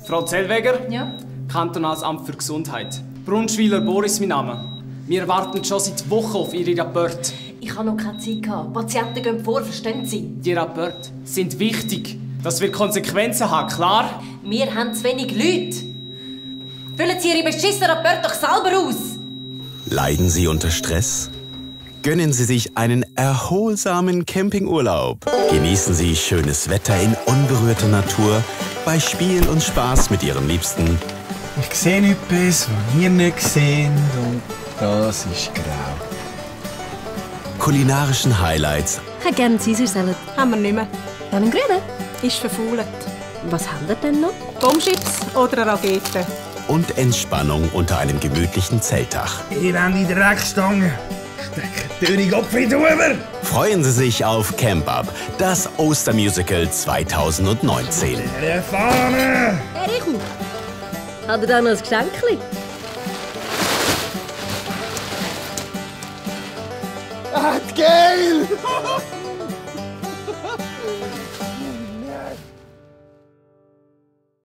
Frau Zellweger? Ja? Kantonales Amt für Gesundheit. Brunschwiler Boris, mein Name. Wir warten schon seit Wochen auf Ihre Rapporte. Ich habe noch keine Zeit gehabt. Patienten gehen vor, verstehen Sie? Die Rapporte sind wichtig, dass wir Konsequenzen haben, klar? Wir haben zu wenig Leute. Füllen Sie Ihre beschissenen Rapporte doch selber aus. Leiden Sie unter Stress? Gönnen Sie sich einen erholsamen Campingurlaub. Genießen Sie schönes Wetter in unberührter Natur bei Spiel und Spaß mit Ihren Liebsten. Ich sehe etwas, was ihr nicht seht, und das ist grau. Kulinarischen Highlights. Ich hätte gerne Caesar-Salat. Haben wir nicht mehr. Dann einen Grünen. Ist verfault. Was haben wir denn noch? Bombschips oder eine Rakete? Und Entspannung unter einem gemütlichen Zeltdach. Ihr habt die Dreckstange. Steckt eure Kopf in die Huber. Freuen Sie sich auf Camp Up, das Ostermusical 2019. Der Fahne! Herr Richu, hat er da noch ein Geschenkchen? Ah, geil!